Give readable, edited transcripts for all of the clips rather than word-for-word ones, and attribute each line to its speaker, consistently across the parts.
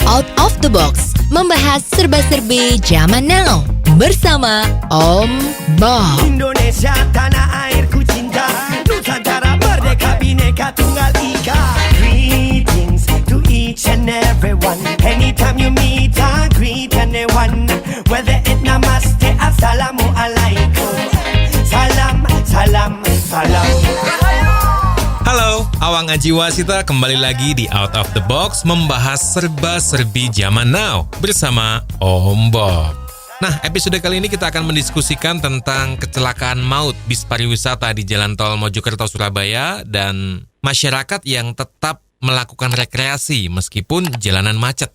Speaker 1: Out of the Box, membahas serba-serbi zaman now bersama Om Bob.
Speaker 2: Indonesia tanah airku cinta, Nusantara merdeka bhinneka tunggal ika. Greetings to each and everyone. Anytime you meet, I greet anyone. Whether it namaste, assalamu alaikum. Salam, salam, salam.
Speaker 3: Halo, Awang Aji Wasita kembali lagi di Out of the Box membahas serba-serbi zaman now bersama Om Bob. Nah, episode kali ini kita akan mendiskusikan tentang kecelakaan maut bis pariwisata di Jalan Tol Mojokerto Surabaya dan masyarakat yang tetap melakukan rekreasi meskipun jalanan macet.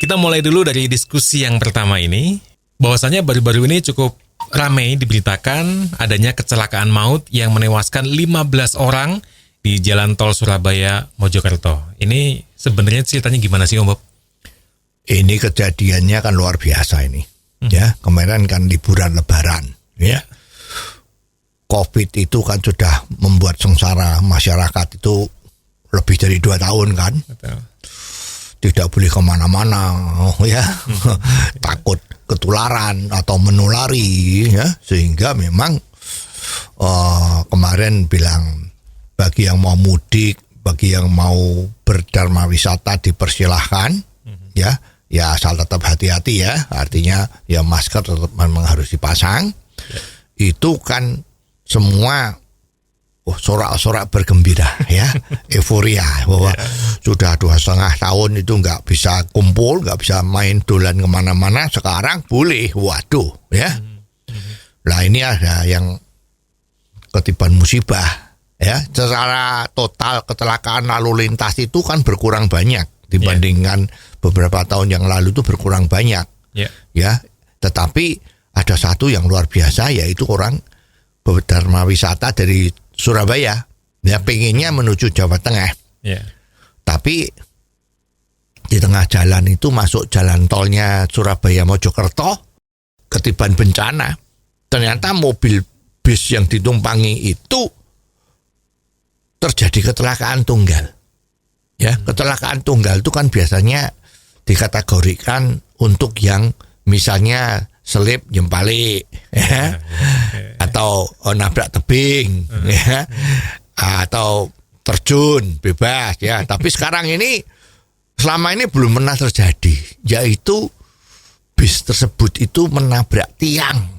Speaker 3: Kita mulai dulu dari diskusi yang pertama ini, bahwasanya baru-baru ini cukup ramai diberitakan adanya kecelakaan maut yang menewaskan 15 orang di Jalan Tol Surabaya Mojokerto. Ini sebenarnya ceritanya gimana sih, Om Bob?
Speaker 4: Ini kejadiannya kan luar biasa ini. Ya, kemarin kan liburan Lebaran, ya. Covid itu kan sudah membuat sengsara masyarakat itu lebih dari 2 tahun kan.
Speaker 3: Betul.
Speaker 4: Tidak boleh kemana-mana, ya. Takut ketularan atau menulari, ya. Sehingga memang kemarin bilang bagi yang mau mudik, bagi yang mau berdharma wisata dipersilahkan, ya asal tetap hati-hati ya. Artinya ya masker tetap memang harus dipasang. Itu kan semua sorak-sorak bergembira ya, euforia bahwa sudah 2,5 tahun itu nggak bisa kumpul, nggak bisa main dolan kemana-mana, sekarang boleh. Waduh ya. Lah ini ada yang ketiban musibah. Ya, secara total kecelakaan lalu lintas itu kan berkurang banyak dibandingkan beberapa tahun yang lalu itu berkurang banyak. Ya, tetapi ada satu yang luar biasa, yaitu orang berdharma wisata dari Surabaya, ya pengennya menuju Jawa Tengah. Tapi di tengah jalan itu masuk jalan tolnya Surabaya Mojokerto, ketiban bencana. Ternyata mobil bis yang ditumpangi itu terjadi kecelakaan tunggal. Ya, kecelakaan tunggal itu kan biasanya dikategorikan untuk yang misalnya selip jempali, ya, atau nabrak tebing, ya, atau terjun bebas, ya. Tapi sekarang ini selama ini belum pernah terjadi, yaitu bis tersebut itu menabrak tiang.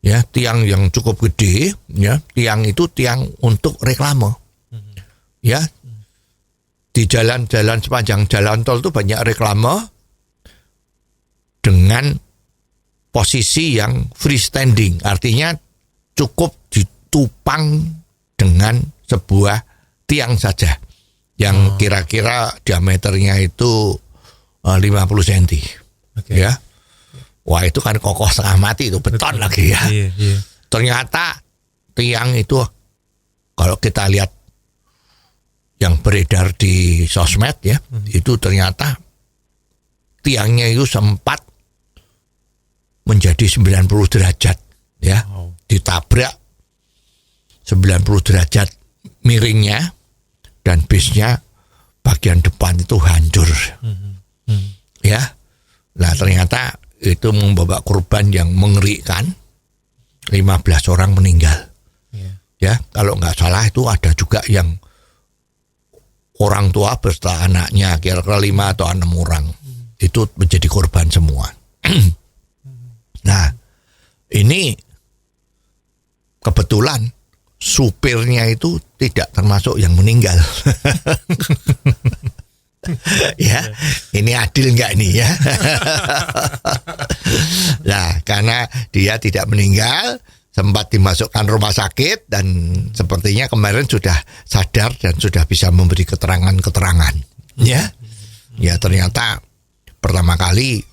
Speaker 4: Ya, tiang yang cukup gede, ya, tiang itu tiang untuk reklame. Ya. Di jalan-jalan sepanjang jalan tol itu banyak reklame dengan posisi yang freestanding, artinya cukup ditupang dengan sebuah tiang saja yang kira-kira diameternya itu 50 cm. Ya. Wah, itu kan kokoh setengah mati, itu beton. Betul. Lagi ya. Iya. Ternyata tiang itu kalau kita lihat yang beredar di sosmed ya, itu ternyata tiangnya itu sempat menjadi 90 derajat ya. Ditabrak 90 derajat miringnya, dan bisnya bagian depan itu hancur. Ya. Nah, ternyata itu membawa korban yang mengerikan, 15 orang meninggal. Ya, kalau nggak salah itu ada juga yang orang tua beserta anaknya, kira-kira 5 atau 6 orang. Itu menjadi korban semua. Nah, ini kebetulan supirnya itu tidak termasuk yang meninggal. Ya, ini adil nggak nih ya? Nah, karena dia tidak meninggal, sempat dimasukkan rumah sakit dan sepertinya kemarin sudah sadar dan sudah bisa memberi keterangan-keterangan. Ya, ternyata pertama kali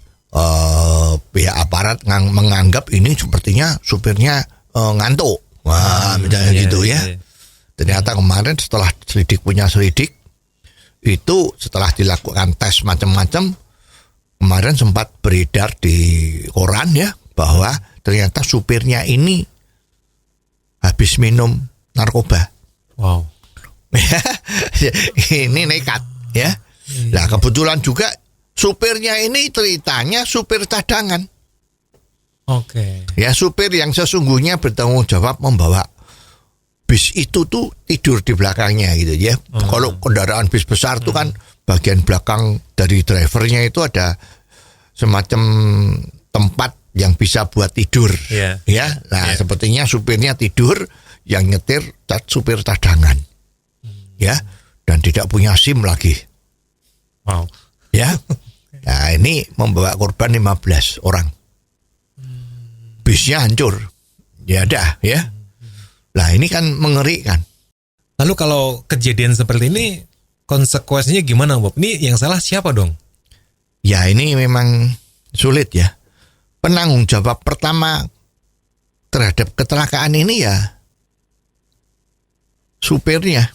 Speaker 4: pihak aparat menganggap ini sepertinya supirnya ngantuk. Wah, misalnya gitu ya. Ternyata kemarin setelah selidik, itu setelah dilakukan tes macam-macam, kemarin sempat beredar di koran ya, bahwa ternyata supirnya ini habis minum narkoba.
Speaker 3: Wow.
Speaker 4: Ini nekat ya. Nah, kebetulan juga supirnya ini ceritanya supir cadangan.
Speaker 3: Oke.
Speaker 4: Ya, supir yang sesungguhnya bertanggung jawab membawa bis itu tuh tidur di belakangnya gitu ya. Kalau kendaraan bis besar tuh kan bagian belakang dari drivernya itu ada semacam tempat yang bisa buat tidur.
Speaker 3: Iya.
Speaker 4: Ya. Nah, sepertinya supirnya tidur, yang nyetir supir cadangan. Ya, dan tidak punya SIM lagi.
Speaker 3: Wow.
Speaker 4: Ya. Nah, ini membawa korban 15 orang. Bisnya hancur. Ya dah, ya. Lah ini kan mengerikan.
Speaker 3: Lalu kalau kejadian seperti ini, konsekuensinya gimana, Bob? Ini yang salah siapa dong?
Speaker 4: Ya ini memang sulit ya. Penanggung jawab pertama terhadap kecelakaan ini ya supirnya.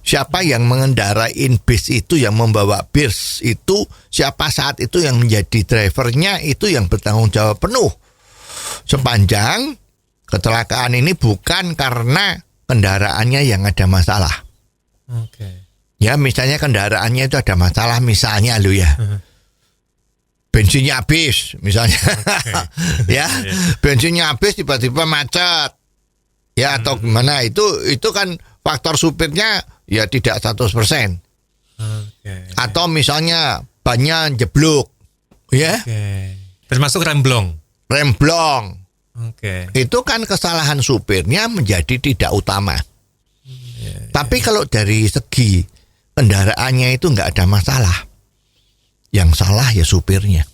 Speaker 4: Siapa yang mengendarain bis itu, yang membawa bis itu, siapa saat itu yang menjadi drivernya, itu yang bertanggung jawab penuh. Sepanjang kecelakaan ini bukan karena kendaraannya yang ada masalah.
Speaker 3: Oke.
Speaker 4: Ya, misalnya kendaraannya itu ada masalah, misalnya lo ya. Bensinnya habis, misalnya. Ya, bensinnya habis tiba-tiba macet. Ya, atau gimana, itu kan faktor supirnya ya tidak 100%. Atau misalnya bannya jeblok. Ya.
Speaker 3: Termasuk remblong.
Speaker 4: Remblong.
Speaker 3: Oke.
Speaker 4: Itu kan kesalahan supirnya menjadi tidak utama. Tapi kalau dari segi kendaraannya itu nggak ada masalah, yang salah ya supirnya.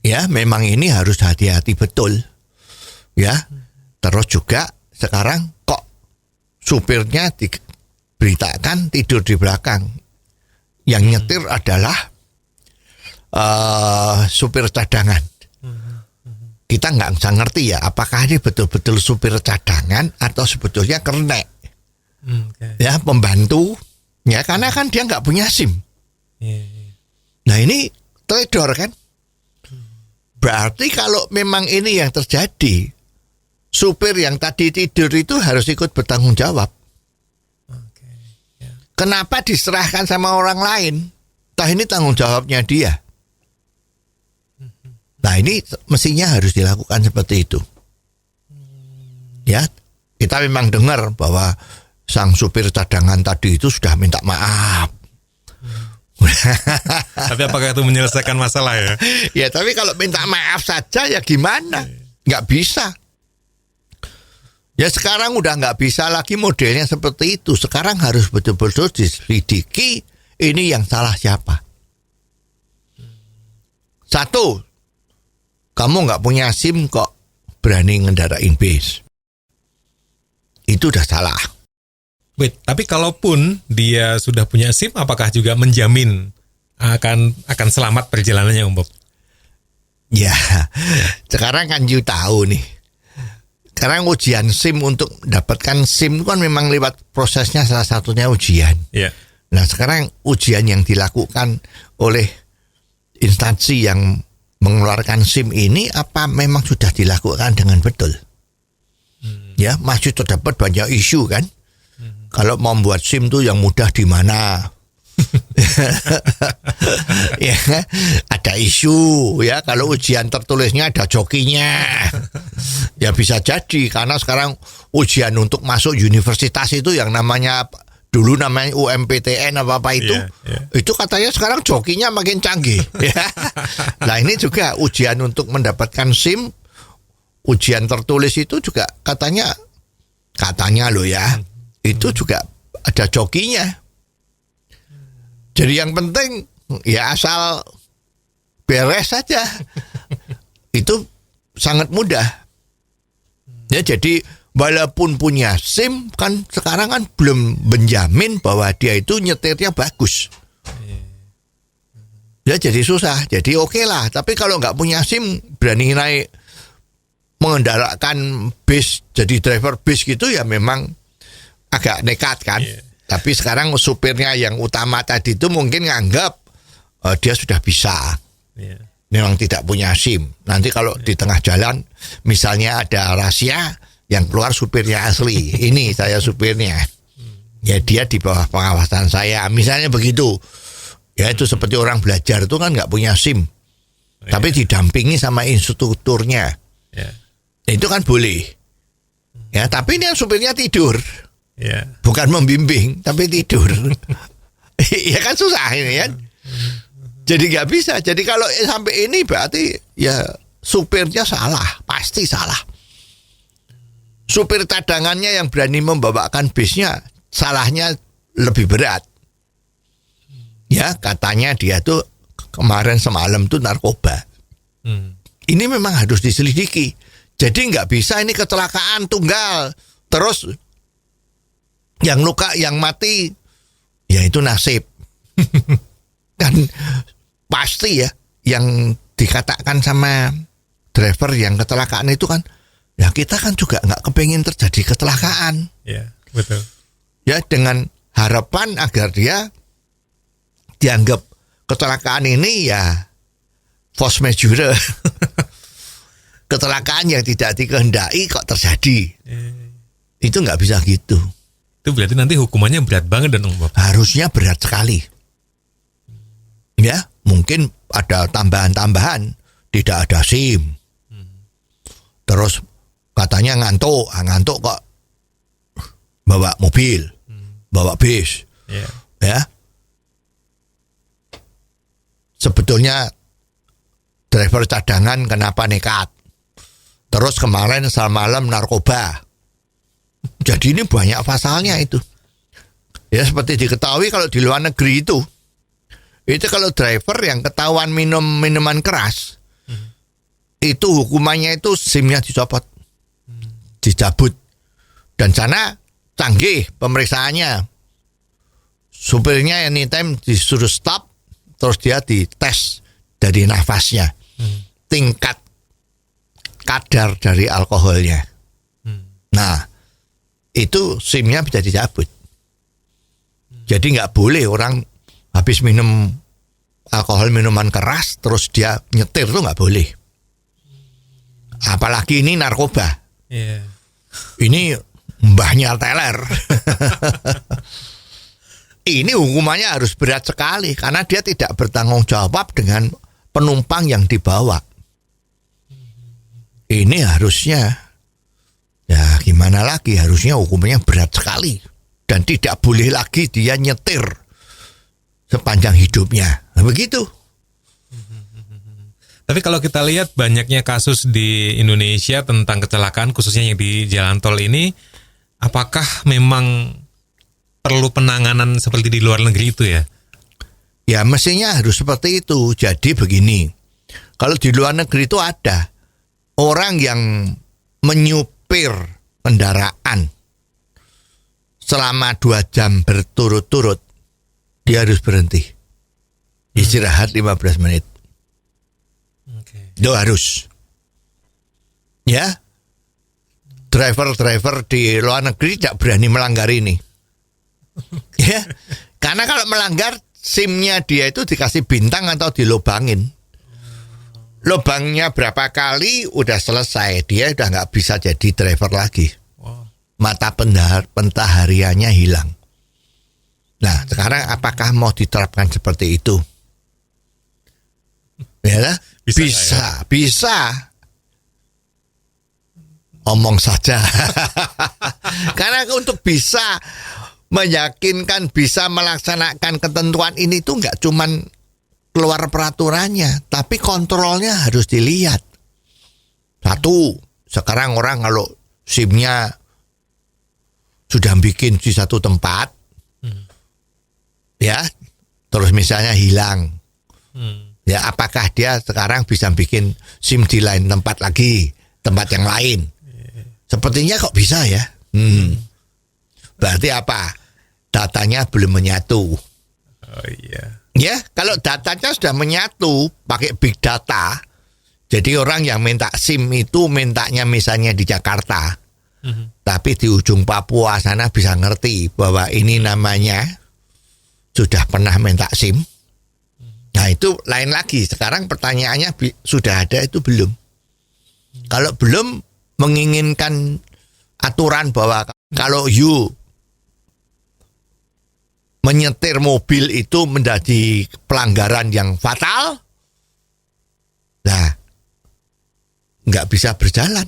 Speaker 4: Ya, memang ini harus hati-hati betul. Ya, terus juga sekarang kok supirnya diberitakan tidur di belakang. Yang nyetir adalah supir cadangan. Kita nggak bisa ngerti ya, apakah ini betul-betul supir cadangan atau sebetulnya kernek. Ya, pembantu. Ya, karena kan dia nggak punya SIM. Nah, ini teledor kan. Berarti kalau memang ini yang terjadi, supir yang tadi tidur itu harus ikut bertanggung jawab. Kenapa diserahkan sama orang lain? Toh ini tanggung jawabnya dia. Nah, ini mestinya harus dilakukan seperti itu. Ya, kita memang dengar bahwa sang supir cadangan tadi itu sudah minta maaf.
Speaker 3: Tapi apakah itu menyelesaikan masalah ya?
Speaker 4: Ya, tapi kalau minta maaf saja ya gimana? Nggak bisa. Ya, sekarang udah nggak bisa lagi modelnya seperti itu. Sekarang harus betul-betul diselidiki ini yang salah siapa. Satu, kamu nggak punya SIM kok berani ngendarain bis. Itu udah salah.
Speaker 3: Wait, tapi kalaupun dia sudah punya SIM, apakah juga menjamin akan selamat perjalanannya, Om Bob?
Speaker 4: Ya, sekarang kan you tahu nih. Sekarang ujian SIM, untuk mendapatkan SIM kan memang lewat prosesnya, salah satunya ujian.
Speaker 3: Yeah.
Speaker 4: Nah, sekarang ujian yang dilakukan oleh instansi yang mengeluarkan SIM ini apa memang sudah dilakukan dengan betul? Ya, masih terdapat banyak isu kan. Kalau mau membuat SIM tuh yang mudah di mana? Ya, ada isu ya, kalau ujian tertulisnya ada jokinya. Ya bisa jadi, karena sekarang ujian untuk masuk universitas itu yang namanya dulu namanya UMPTN apa itu, itu katanya sekarang jokinya makin canggih. Ya. Nah, ini juga ujian untuk mendapatkan SIM, ujian tertulis itu juga katanya loh ya, itu juga ada jokinya. Jadi yang penting ya asal beres saja. Itu sangat mudah. Ya, jadi walaupun punya SIM kan sekarang kan belum menjamin bahwa dia itu nyetirnya bagus. Ya, jadi susah. Jadi oke lah. Tapi kalau nggak punya SIM, berani naik mengendarakan bis, jadi driver bis gitu ya memang agak nekat kan. Tapi sekarang supirnya yang utama tadi itu mungkin nganggap dia sudah bisa. Memang tidak punya SIM. Nanti kalau di tengah jalan misalnya ada rahasia, yang keluar supirnya asli. Ini saya supirnya. Ya, dia di bawah pengawasan saya. Misalnya begitu. Ya itu seperti orang belajar itu kan nggak punya SIM, tapi didampingi sama instrukturnya.
Speaker 3: Ya.
Speaker 4: Itu kan boleh. Ya, tapi ini supirnya tidur.
Speaker 3: Ya.
Speaker 4: Bukan membimbing, tapi tidur. Ya kan susah ini kan. Jadi nggak bisa. Jadi kalau sampai ini berarti ya supirnya salah, pasti salah. Supir cadangannya yang berani membawakan bisnya salahnya lebih berat. Ya katanya dia tuh kemarin semalam tuh narkoba. Ini memang harus diselidiki. Jadi nggak bisa ini kecelakaan tunggal. Terus yang luka, yang mati, ya itu nasib. Kan pasti ya yang dikatakan sama driver yang kecelakaan itu kan, ya kita kan juga nggak kepengin terjadi kecelakaan.
Speaker 3: Ya, betul.
Speaker 4: Ya dengan harapan agar dia dianggap kecelakaan ini ya force majeure. Kecelakaan yang tidak dikehendaki kok terjadi. Itu nggak bisa gitu.
Speaker 3: Itu berarti nanti hukumannya berat banget dan Om Bob.
Speaker 4: Harusnya berat sekali. Ya, mungkin ada tambahan-tambahan, tidak ada SIM. Terus katanya ngantuk kok bawa mobil, bawa bis. Ya. Sebetulnya driver cadangan kenapa nekat? Terus kemarin semalam narkoba. Jadi ini banyak pasalnya itu. Ya seperti diketahui kalau di luar negeri itu kalau driver yang ketahuan minum minuman keras, itu hukumannya itu SIM-nya dicopot, dicabut. Dan sana canggih pemeriksaannya. Supirnya anytime disuruh stop, terus dia dites dari nafasnya, tingkat kadar dari alkoholnya. Nah, itu SIM-nya bisa dicabut. Jadi nggak boleh orang habis minum alkohol minuman keras terus dia nyetir tuh nggak boleh. Apalagi ini narkoba. Ini mbahnya teler. Ini hukumannya harus berat sekali karena dia tidak bertanggung jawab dengan penumpang yang dibawa. Ini harusnya, ya gimana lagi, harusnya hukumannya berat sekali. Dan tidak boleh lagi dia nyetir sepanjang hidupnya. Nah, begitu.
Speaker 3: Tapi kalau kita lihat banyaknya kasus di Indonesia tentang kecelakaan, khususnya yang di jalan tol ini, apakah memang perlu penanganan seperti di luar negeri itu ya?
Speaker 4: Ya mestinya harus seperti itu. Jadi begini, kalau di luar negeri itu ada orang yang menyupir kendaraan selama 2 jam berturut-turut, dia harus berhenti. Istirahat 15 menit. Itu harus. Ya. Driver-driver di luar negeri tidak berani melanggar ini. Ya. Karena kalau melanggar, SIM-nya dia itu dikasih bintang atau dilobangin. Lubangnya berapa kali udah selesai, dia udah nggak bisa jadi driver lagi. Mata pencahariannya hilang. Nah sekarang apakah mau diterapkan seperti itu? Ya, bisa. Omong saja. Karena untuk bisa meyakinkan, bisa melaksanakan ketentuan ini tuh nggak cuman keluar peraturannya, tapi kontrolnya harus dilihat. Satu, sekarang orang kalau SIM-nya sudah bikin di satu tempat, ya, terus misalnya hilang, ya apakah dia sekarang bisa bikin SIM di lain tempat lagi, tempat yang lain? Sepertinya kok bisa ya. Berarti apa? Datanya belum menyatu.
Speaker 3: Oh iya.
Speaker 4: Ya, kalau datanya sudah menyatu pakai big data, jadi orang yang minta SIM itu mintanya misalnya di Jakarta, tapi di ujung Papua sana bisa ngerti bahwa ini namanya sudah pernah minta SIM. Nah itu lain lagi. Sekarang pertanyaannya sudah ada itu belum? Kalau belum, menginginkan aturan bahwa kalau you menyetir mobil itu menjadi pelanggaran yang fatal, nah nggak bisa berjalan.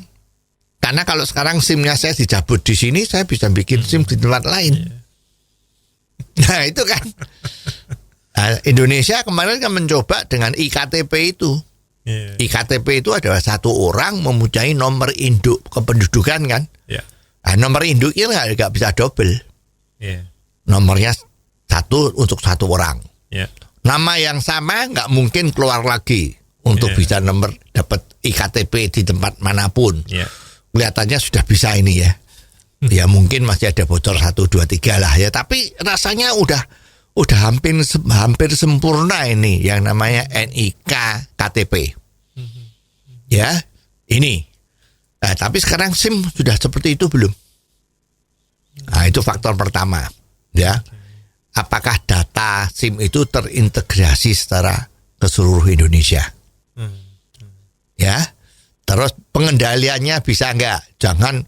Speaker 4: Karena kalau sekarang SIM-nya saya dicabut di sini, saya bisa bikin SIM di tempat lain. Nah itu kan. Nah, Indonesia kemarin kan mencoba dengan IKTP itu. IKTP itu adalah satu orang mempunyai nomor induk kependudukan kan. Nah, nomor induk itu nggak bisa double. Nomornya satu untuk satu orang. Nama yang sama nggak mungkin keluar lagi untuk bisa nomor dapat IKTP di tempat manapun. Kelihatannya sudah bisa ini ya. Ya mungkin masih ada bocor 1, 2, 3 lah ya. Tapi rasanya udah hampir sempurna ini yang namanya NIK KTP. Ya, ini. Nah, tapi sekarang SIM sudah seperti itu belum? Nah, itu faktor pertama, ya. Apakah data SIM itu terintegrasi secara ke seluruh Indonesia? Ya. Terus pengendaliannya bisa enggak? Jangan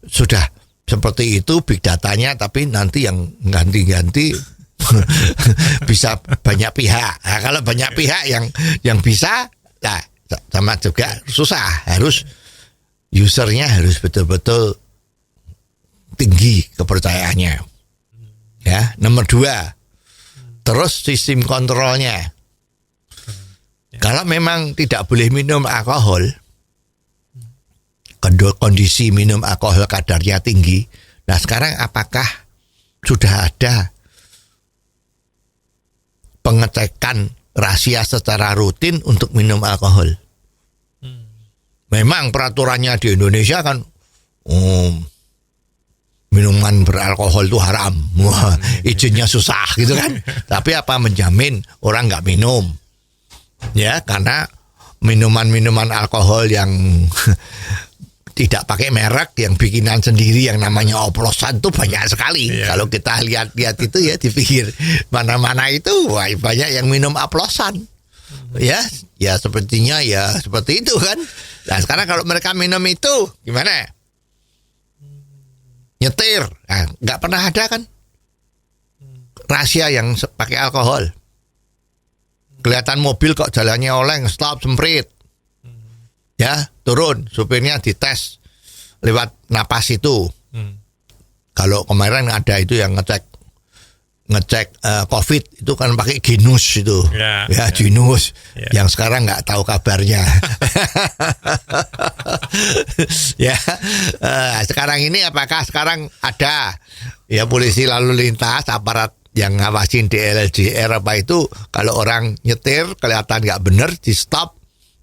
Speaker 4: sudah seperti itu big datanya tapi nanti yang ganti-ganti bisa banyak pihak. Nah, kalau banyak pihak yang bisa, nah, sama juga susah. Harus usernya harus betul-betul tinggi kepercayaannya. Ya, nomor 2. Terus sistem kontrolnya. Kalau memang tidak boleh minum alkohol, kondisi minum alkohol kadarnya tinggi. Nah, sekarang apakah sudah ada pengecekan rahasia secara rutin untuk minum alkohol? Memang peraturannya di Indonesia kan minuman beralkohol itu haram. Wah, izinnya susah gitu kan. Tapi apa menjamin orang nggak minum? Ya, karena minuman-minuman alkohol yang tidak pakai merek, yang bikinan sendiri yang namanya oplosan itu banyak sekali. Kalau kita lihat-lihat itu ya dipikir mana-mana itu wah, banyak yang minum oplosan. Ya sepertinya ya seperti itu kan. Nah, sekarang kalau mereka minum itu gimana? Nyetir, nah, nggak pernah ada kan rahasia yang pakai alkohol. Kelihatan mobil kok jalannya oleng, stop, semprit. Ya, turun, supirnya dites lewat napas itu. Kalau kemarin ada itu yang ngecek COVID itu kan pakai Genus itu. Genus. Yang sekarang nggak tahu kabarnya. Sekarang ini apakah sekarang ada ya polisi lalu lintas, aparat yang ngawasin DLJR apa itu, kalau orang nyetir kelihatan nggak bener di stop,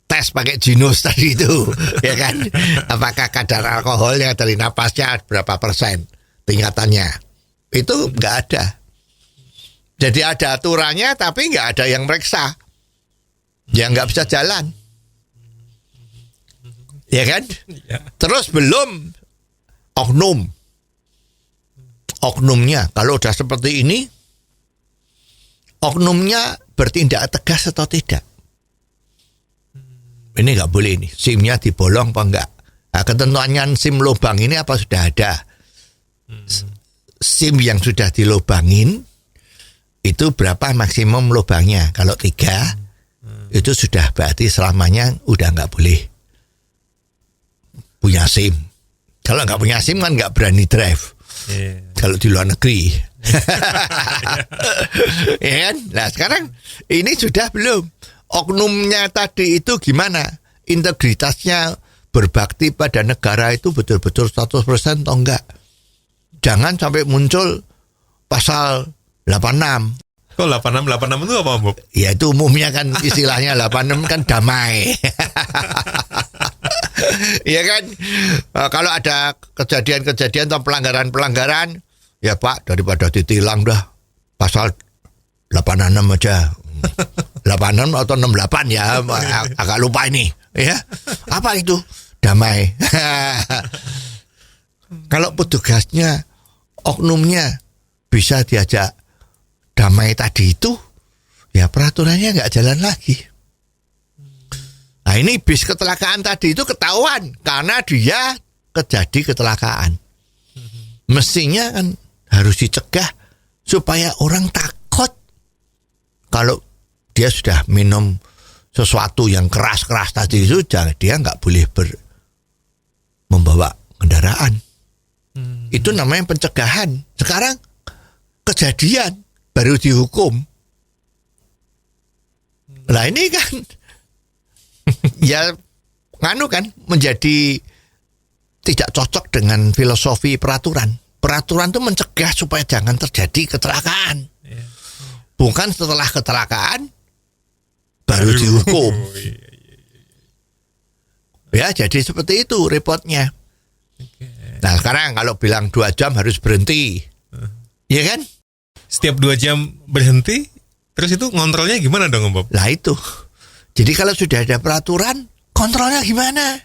Speaker 4: tes pakai Genus tadi itu, ya kan? Apakah kadar alkoholnya dari napasnya berapa persen tingkatannya? Itu nggak ada. Jadi ada aturannya tapi nggak ada yang meriksa, ya nggak bisa jalan, ya kan? Terus belum oknumnya, kalau udah seperti ini, oknumnya bertindak tegas atau tidak? Ini nggak boleh ini, SIM-nya dibolong apa enggak? Nah, ketentuannya SIM lubang ini apa sudah ada? SIM yang sudah dilubangin itu berapa maksimum lubangnya? Kalau 3 itu sudah berarti selamanya udah nggak boleh punya SIM. Kalau nggak punya SIM kan nggak berani drive. Kalau di luar negeri. Ya kan? Nah sekarang ini sudah belum. Oknumnya tadi itu gimana? Integritasnya berbakti pada negara itu betul-betul 100% atau enggak? Jangan sampai muncul pasal 86.
Speaker 3: Kok 86 itu apa, Bob?
Speaker 4: Ya itu umumnya kan istilahnya 86 kan damai. Ya kan? Kalau ada kejadian-kejadian atau pelanggaran-pelanggaran, ya Pak, daripada ditilang dah pasal 86 aja. 86 atau 68 ya, agak lupa ini. Ya, apa itu? Damai. Kalau petugasnya, oknumnya bisa diajak damai tadi itu, ya peraturannya nggak jalan lagi. Nah ini bis kecelakaan tadi itu ketahuan karena dia terjadi kecelakaan. Mestinya kan harus dicegah supaya orang takut kalau dia sudah minum sesuatu yang keras-keras tadi itu, dia nggak boleh membawa kendaraan. Itu namanya pencegahan. Sekarang kejadian baru dihukum. Nah ini kan ya kan menjadi tidak cocok dengan filosofi peraturan. Peraturan itu mencegah supaya jangan terjadi kecelakaan. Bukan setelah kecelakaan baru dihukum. Ya, jadi seperti itu repotnya. Nah, sekarang kalau bilang 2 jam harus berhenti. Iya kan?
Speaker 3: Setiap 2 jam berhenti, terus itu ngontrolnya gimana dong, Om Bob?
Speaker 4: Lah itu. Jadi kalau sudah ada peraturan, kontrolnya gimana?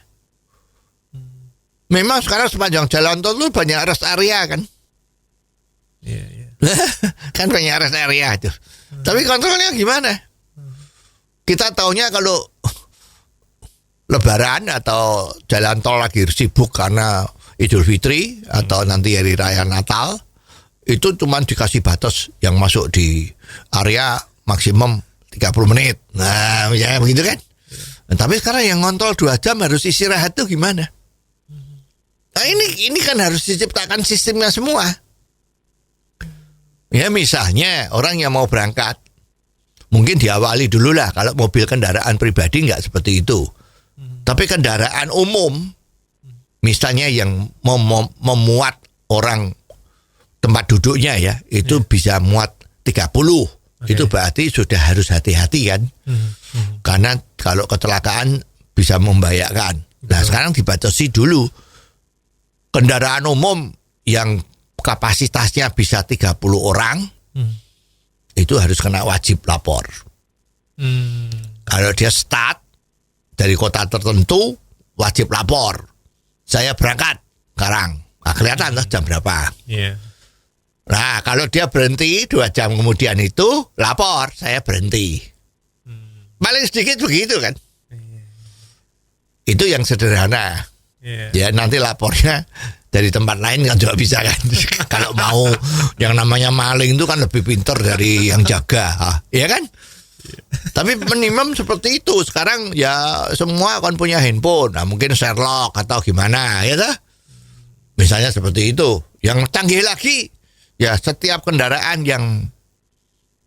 Speaker 4: Memang sekarang sepanjang jalan tol itu banyak rest area kan?
Speaker 3: Iya.
Speaker 4: Kan banyak rest area itu. Tapi kontrolnya gimana? Kita taunya kalau Lebaran atau jalan tol lagi sibuk karena Idul Fitri atau nanti hari raya Natal, itu cuma dikasih batas yang masuk di area maksimum 30 menit. Nah, misalnya begitu kan? Nah, tapi sekarang yang ngontrol 2 jam harus istirahat tuh gimana? Nah, ini kan harus diciptakan sistemnya semua. Ya misalnya orang yang mau berangkat, mungkin diawali dulu lah. Kalau mobil kendaraan pribadi nggak seperti itu. Tapi kendaraan umum, misalnya yang memuat orang tempat duduknya ya, itu bisa muat 30. Itu berarti sudah harus hati-hati kan. Karena kalau kecelakaan bisa membahayakan. Nah sekarang dibatasi dulu. Kendaraan umum yang kapasitasnya bisa 30 orang, itu harus kena wajib lapor. Kalau dia start dari kota tertentu, wajib lapor. Saya berangkat sekarang. Nah, kelihatan lah jam berapa. Nah, kalau dia berhenti 2 jam kemudian itu, lapor, saya berhenti. Paling sedikit begitu kan. Itu yang sederhana. Ya nanti lapornya dari tempat lain kan juga bisa kan. Kalau mau yang namanya maling itu kan lebih pintar dari yang jaga, ya kan? Tapi minimum seperti itu. Sekarang ya semua kan punya handphone. Nah, mungkin Sherlock atau gimana ya dah. Misalnya seperti itu. Yang canggih lagi ya setiap kendaraan yang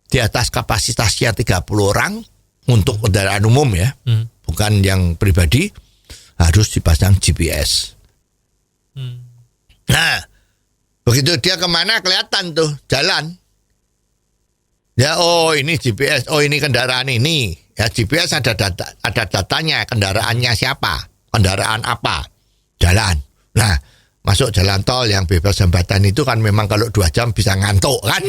Speaker 4: di atas kapasitasnya 30 orang untuk kendaraan umum ya, bukan yang pribadi, harus dipasang GPS. Nah, begitu dia kemana kelihatan tuh jalan. Ya, oh ini GPS, oh ini kendaraan ini. Ya GPS ada datanya, kendaraannya siapa, kendaraan apa, jalan. Nah, masuk jalan tol yang bebas hambatan itu kan memang kalau 2 jam bisa ngantuk kan.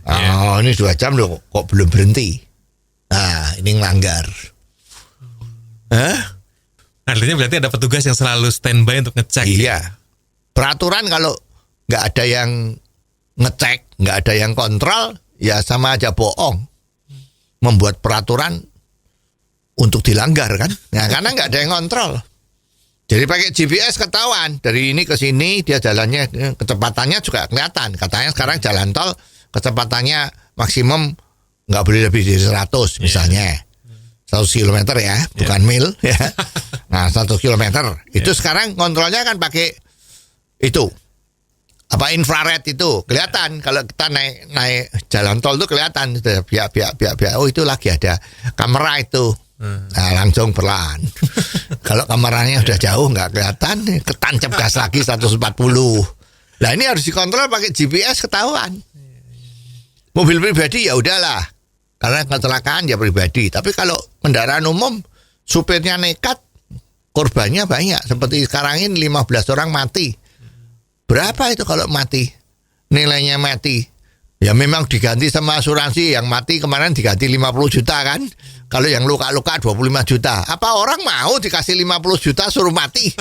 Speaker 4: Oh ini 2 jam loh kok belum berhenti. Nah, ini ngelanggar.
Speaker 3: Artinya berarti ada petugas yang selalu standby untuk ngecek.
Speaker 4: Iya. Peraturan kalau nggak ada yang ngecek, nggak ada yang kontrol, ya sama aja bohong. Membuat peraturan untuk dilanggar kan. Nah, karena nggak ada yang kontrol. Jadi pakai GPS ketahuan. Dari ini ke sini dia jalannya, kecepatannya juga kelihatan. Katanya sekarang jalan tol kecepatannya maksimum nggak boleh lebih dari 100 misalnya. 100 km ya, bukan mil ya. Nah, 100 km. Itu sekarang kontrolnya kan pakai itu. Apa infrared itu kelihatan kalau kita naik jalan tol itu kelihatan biak. Oh, itu lagi ada kamera itu. Nah, langsung pelan. Kalau kameranya udah jauh nggak kelihatan, ketancap gas lagi 140. Nah, ini harus dikontrol pakai GPS ketahuan. Mobil pribadi ya udahlah. Karena kecelakaan ya pribadi. Tapi kalau kendaraan umum, supirnya nekat, korbannya banyak. Seperti sekarang ini 15 orang mati. Berapa itu kalau mati? Nilainya mati. Ya memang diganti sama asuransi. Yang mati kemarin diganti 50 juta kan. Kalau yang luka-luka 25 juta. Apa orang mau dikasih 50 juta suruh mati?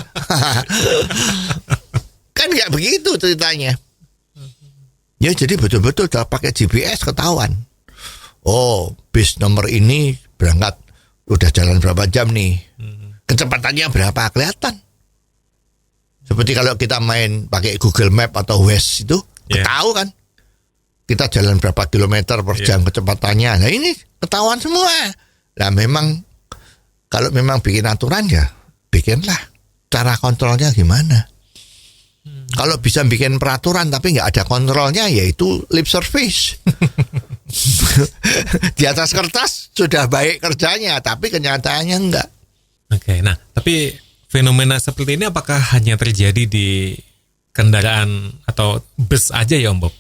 Speaker 4: Kan gak begitu ceritanya. Ya jadi betul-betul pakai GPS ketahuan. Oh, bis nomor ini berangkat udah jalan berapa jam nih? Kecepatannya berapa kelihatan? Seperti kalau kita main pakai Google Map atau Waze itu, ketahui kan? kita jalan berapa kilometer per jam kecepatannya. Nah ini ketahuan semua. Nah memang kalau memang bikin aturan ya bikinlah. Cara kontrolnya gimana? Kalau bisa bikin peraturan tapi nggak ada kontrolnya, yaitu lip service. Di atas kertas sudah baik kerjanya, tapi kenyataannya enggak.
Speaker 3: Oke, nah tapi fenomena seperti ini apakah hanya terjadi di kendaraan atau bus aja ya Om Bob?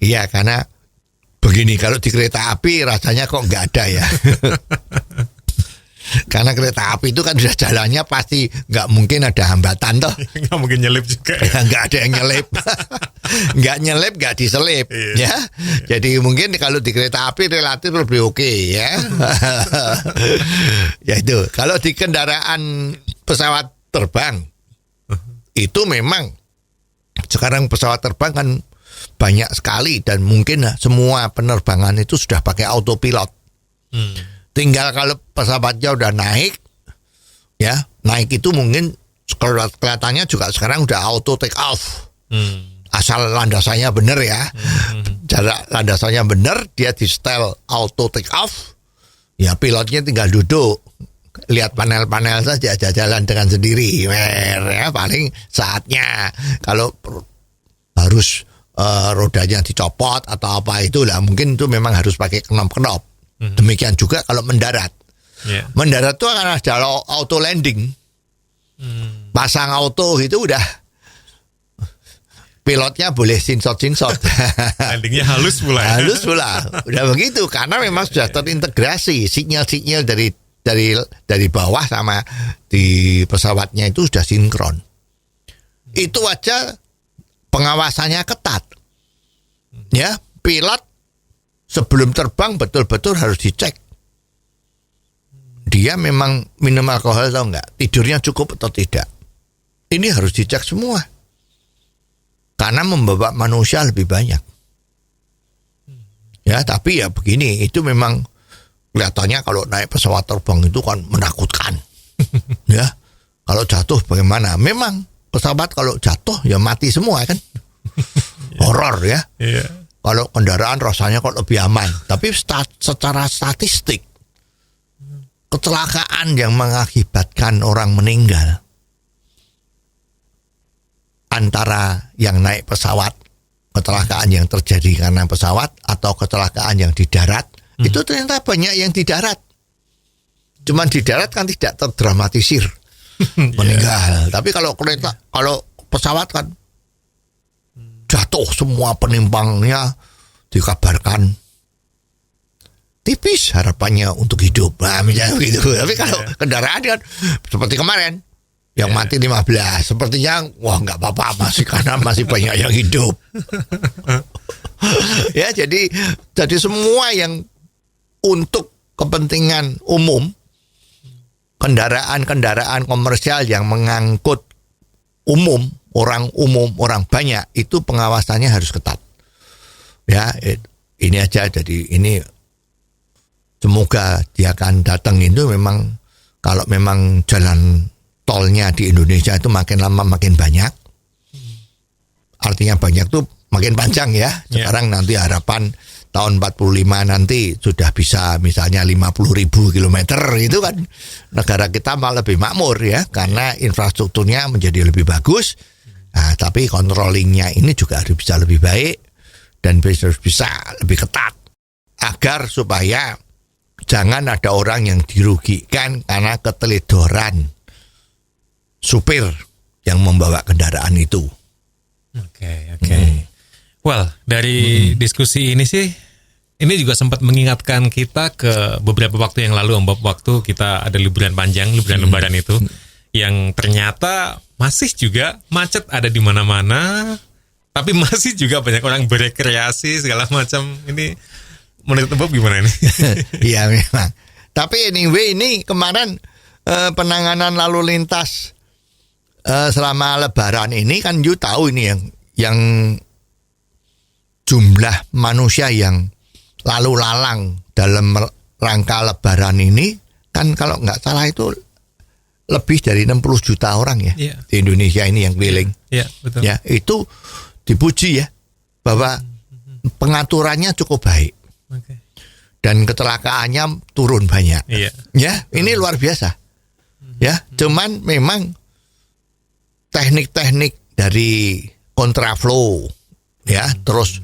Speaker 4: Iya, karena begini, kalau di kereta api rasanya kok nggak ada ya. Karena kereta api itu kan sudah jalannya pasti nggak mungkin ada hambatan toh.
Speaker 3: Nggak mungkin nyelip juga.
Speaker 4: Nggak ada yang nyelip. Nggak nyelip, nggak diselip. Ya. Jadi mungkin kalau di kereta api relatif lebih oke ya. Ya itu. Kalau di kendaraan pesawat terbang itu memang sekarang pesawat terbang kan banyak sekali dan mungkin semua penerbangan itu sudah pakai autopilot. Tinggal kalau pesawatnya udah naik, ya naik itu mungkin kelihatannya juga sekarang udah auto take off. Asal landasannya bener ya, jarak landasannya bener, dia di setel auto take off. Ya pilotnya tinggal duduk, lihat panel-panel saja, jalan dengan sendiri. Ya paling saatnya kalau harus rodanya dicopot atau apa itu lah, mungkin itu memang harus pakai knop-knop. Demikian juga kalau mendarat. Mendarat itu akan ada auto landing. Pasang auto itu udah pilotnya boleh sinsot-sinsot.
Speaker 3: Landingnya halus pula.
Speaker 4: Halus pula. Udah begitu karena memang sudah terintegrasi sinyal-sinyal dari bawah sama di pesawatnya itu sudah sinkron. Itu aja pengawasannya ketat. Ya, pilot sebelum terbang betul-betul harus dicek. Dia memang minum alkohol atau enggak, tidurnya cukup atau tidak. Ini harus dicek semua. Karena membawa manusia lebih banyak. Ya, tapi ya begini, itu memang kelihatannya kalau naik pesawat terbang itu kan menakutkan. Ya. Kalau jatuh bagaimana? Memang pesawat kalau jatuh ya mati semua kan. Horor ya. Kalau kendaraan rasanya kok lebih aman. Tapi secara statistik, kecelakaan yang mengakibatkan orang meninggal antara yang naik pesawat, kecelakaan yang terjadi karena pesawat, atau kecelakaan yang di darat, itu ternyata banyak yang di darat. Cuman di darat kan tidak terdramatisir meninggal. Tapi kalau pesawat kan jatuh semua penumpangnya dikabarkan tipis harapannya untuk hidup. Nah, misalnya begitu. Tapi kalau kendaraan kan seperti kemarin yang mati 15, sepertinya wah nggak apa-apa masih karena masih banyak yang hidup. Ya, jadi semua yang untuk kepentingan umum, kendaraan komersial yang mengangkut umum, orang banyak, itu pengawasannya harus ketat. Ya, ini aja. Jadi ini semoga dia akan datang itu memang, kalau memang jalan tolnya di Indonesia itu makin lama makin banyak. Artinya banyak tuh makin panjang ya. Sekarang nanti harapan tahun 45 nanti sudah bisa misalnya 50.000 kilometer, itu kan negara kita malah lebih makmur ya, karena infrastrukturnya menjadi lebih bagus. Nah, tapi controllingnya ini juga harus bisa lebih baik dan harus bisa lebih ketat agar supaya jangan ada orang yang dirugikan karena keteledoran supir yang membawa kendaraan itu.
Speaker 3: Oke. Well, dari diskusi ini sih, ini juga sempat mengingatkan kita ke beberapa waktu yang lalu, Om Bob, waktu kita ada liburan panjang, liburan lebaran itu, yang ternyata masih juga macet ada di mana-mana, tapi masih juga banyak orang berekreasi segala macam. Ini menurut Om Bob gimana ini?
Speaker 4: Iya memang. Tapi anyway, ini kemarin penanganan lalu lintas selama lebaran ini kan you tahu ini yang jumlah manusia yang lalu lalang dalam rangka lebaran ini kan kalau nggak salah itu lebih dari 60 juta orang ya di Indonesia ini yang keliling.
Speaker 3: Iya, betul.
Speaker 4: Ya, itu dipuji ya bahwa pengaturannya cukup baik
Speaker 3: Oke.
Speaker 4: dan kecelakaannya turun banyak.
Speaker 3: Iya.
Speaker 4: Ya, ini luar biasa. Ya, cuman memang teknik-teknik dari kontraflow, ya, terus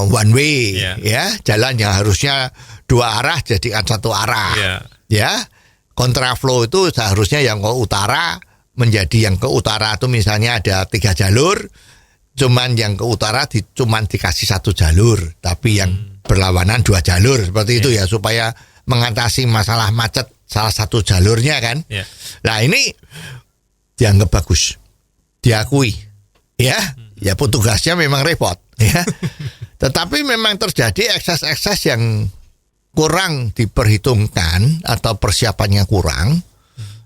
Speaker 4: one way,
Speaker 3: Iya.
Speaker 4: ya, jalan yang harusnya 2 arah jadikan 1 arah,
Speaker 3: Iya.
Speaker 4: ya. Kontraflow itu seharusnya yang ke utara menjadi yang ke utara itu misalnya ada 3 jalur, cuman yang ke utara cuman dikasih 1 jalur, tapi yang berlawanan 2 jalur seperti itu ya, supaya mengatasi masalah macet salah satu jalurnya kan.
Speaker 3: Iya.
Speaker 4: Nah ini dianggap bagus, diakui, ya, ya petugasnya memang repot, ya. Tetapi memang terjadi ekses-ekses yang kurang diperhitungkan atau persiapannya kurang.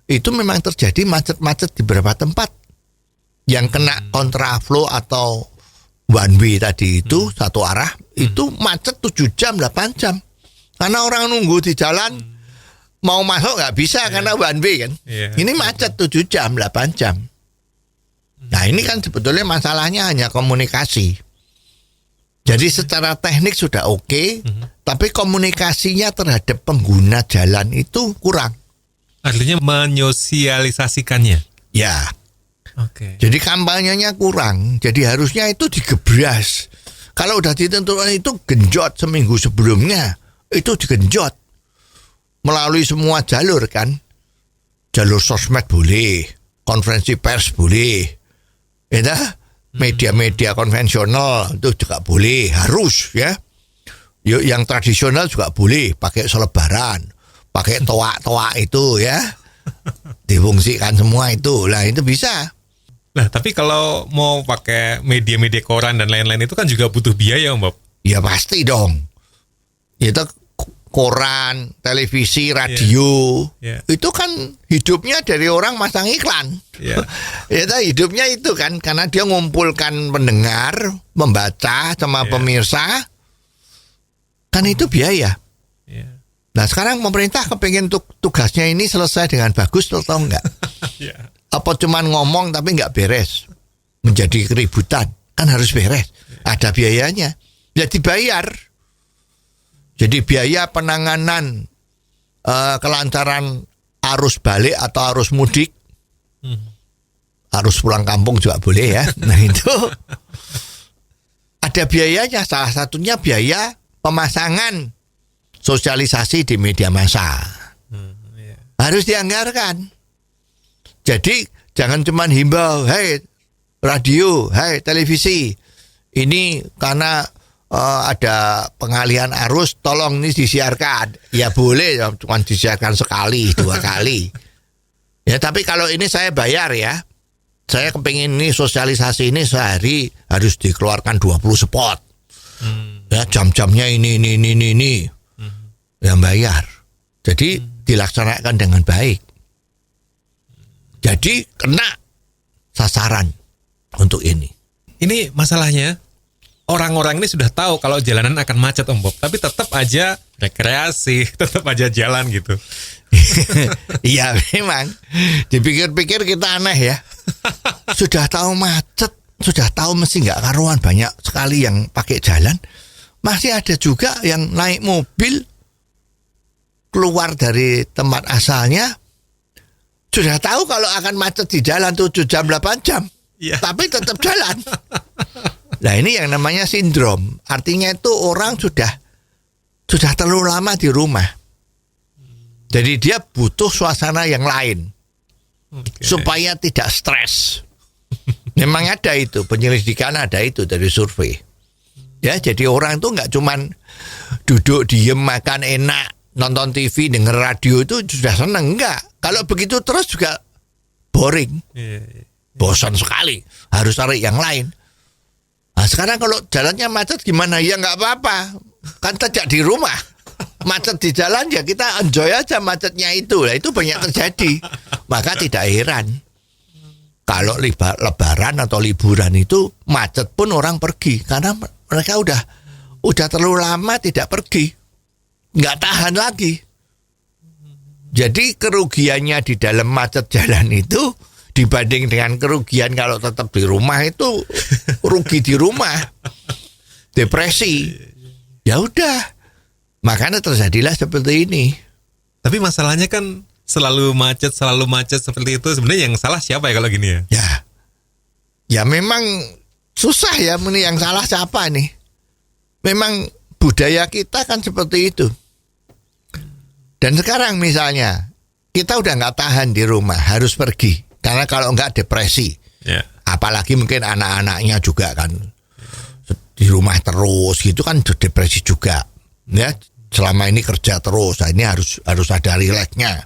Speaker 4: Itu memang terjadi macet-macet di beberapa tempat yang kena kontraflow atau one way tadi itu 1 arah itu macet 7 jam 8 jam karena orang nunggu di jalan. Mau masuk nggak bisa karena one way kan. Ini macet 7 jam, 8 jam. Nah ini kan sebetulnya masalahnya hanya komunikasi. Jadi secara teknik sudah oke, tapi komunikasinya terhadap pengguna jalan itu kurang.
Speaker 3: Artinya menyosialisasikannya.
Speaker 4: Ya,
Speaker 3: Oke.
Speaker 4: jadi kampanyenya kurang. Jadi harusnya itu digebras. Kalau udah ditentukan itu genjot seminggu sebelumnya, itu digenjot. Melalui semua jalur kan, jalur sosmed boleh, konferensi pers boleh, ya, media-media konvensional itu juga boleh, harus ya. Yang tradisional juga boleh, pakai selebaran, pakai toa-toa itu ya, difungsikan semua itu, lah itu bisa.
Speaker 3: Nah, tapi kalau mau pakai media-media koran dan lain-lain itu kan juga butuh biaya, Om Bob.
Speaker 4: Ya pasti dong. Itu koran, televisi, radio, itu kan hidupnya dari orang masang iklan. Itu hidupnya itu kan karena dia ngumpulkan pendengar, membaca sama pemirsa, kan itu biaya. Nah sekarang pemerintah kepengen tugasnya ini selesai dengan bagus atau enggak? Apa cuman ngomong tapi enggak beres, menjadi keributan, kan harus beres, ada biayanya, ya dibayar. Jadi biaya penanganan kelancaran arus balik atau arus mudik, arus pulang kampung juga boleh ya. Nah itu ada biayanya. Salah satunya biaya pemasangan sosialisasi di media massa. Harus dianggarkan. Jadi jangan cuma himbau, hei radio, hei televisi, ini karena ada pengalihan arus, tolong ini disiarkan. Ya boleh, cuma disiarkan sekali, 2 kali. Ya tapi kalau ini saya bayar ya. Saya kepingin ini sosialisasi ini sehari harus dikeluarkan 20 spot. Ya jam-jamnya ini. Yang bayar. Jadi dilaksanakan dengan baik. Jadi kena sasaran untuk ini.
Speaker 3: Ini masalahnya, orang-orang ini sudah tahu kalau jalanan akan macet, Om Bob, tapi tetap aja rekreasi, tetap aja jalan gitu.
Speaker 4: Iya memang. Dipikir-pikir kita aneh ya. Sudah tahu macet, sudah tahu mesti nggak karuan, banyak sekali yang pakai jalan. Masih ada juga yang naik mobil keluar dari tempat asalnya, sudah tahu kalau akan macet di jalan 7 jam 8 jam, tapi tetap jalan. Nah ini yang namanya sindrom. Artinya itu orang sudah terlalu lama di rumah. Jadi dia butuh suasana yang lain supaya tidak stres. Memang ada itu, penyelidikan ada itu dari survei. Ya, jadi orang itu nggak cuman duduk diem makan enak, nonton TV, denger radio itu sudah seneng, enggak. Kalau begitu terus juga boring, bosan sekali, harus cari yang lain. Nah sekarang kalau jalannya macet gimana? Ya nggak apa-apa, kan sejak di rumah macet di jalan ya kita enjoy aja macetnya itu. Nah, itu banyak terjadi. Maka tidak heran kalau lebaran atau liburan itu macet pun orang pergi karena mereka udah terlalu lama tidak pergi, nggak tahan lagi. Jadi kerugiannya di dalam macet jalan itu dibanding dengan kerugian kalau tetap di rumah itu rugi di rumah, depresi. Ya udah, makanya terjadilah seperti ini.
Speaker 3: Tapi masalahnya kan selalu macet seperti itu. Sebenarnya yang salah siapa ya kalau gini ya?
Speaker 4: Ya memang susah ya, ini yang salah siapa nih? Memang budaya kita kan seperti itu. Dan sekarang misalnya kita udah nggak tahan di rumah, harus pergi. Karena kalau nggak depresi.
Speaker 3: Ya.
Speaker 4: Apalagi mungkin anak-anaknya juga kan di rumah terus gitu kan depresi juga. Ya, selama ini kerja terus, nah ini harus ada rileksnya.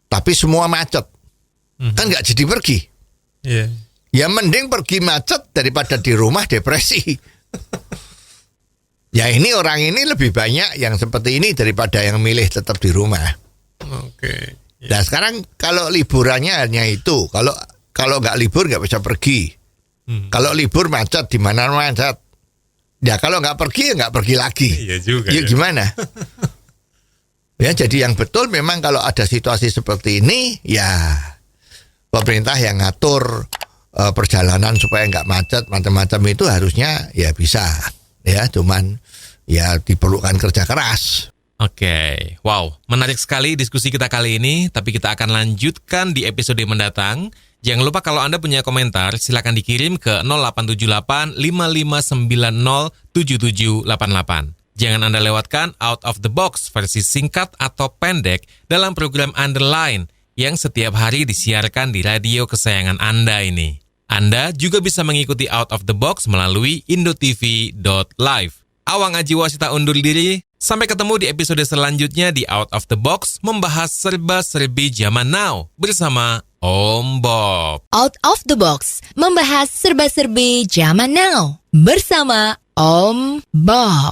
Speaker 4: Tapi semua macet, kan nggak jadi pergi.
Speaker 3: Iya.
Speaker 4: Ya mending pergi macet daripada di rumah depresi. Ya ini orang ini lebih banyak yang seperti ini daripada yang milih tetap di rumah.
Speaker 3: Oke.
Speaker 4: Nah sekarang kalau liburannya hanya itu, kalau nggak libur nggak bisa pergi. Kalau libur macet di mana macet. Ya kalau nggak pergi ya nggak pergi lagi.
Speaker 3: Iya juga.
Speaker 4: Ya gimana? Ya jadi yang betul memang kalau ada situasi seperti ini ya pemerintah yang ngatur perjalanan supaya nggak macet macam-macam itu harusnya ya bisa ya, cuman ya diperlukan kerja keras.
Speaker 3: Oke, wow, menarik sekali diskusi kita kali ini, tapi kita akan lanjutkan di episode mendatang. Jangan lupa kalau Anda punya komentar, silakan dikirim ke 0878 5590 7788. Jangan Anda lewatkan Out of the Box versi singkat atau pendek dalam program Underline yang setiap hari disiarkan di radio kesayangan Anda ini. Anda juga bisa mengikuti Out of the Box melalui indotv.live. Awang Aji Wasita undur diri. Sampai ketemu di episode selanjutnya di Out of the Box membahas serba-serbi zaman now bersama Om Bob.
Speaker 1: Out of the Box membahas serba-serbi zaman now bersama Om Bob.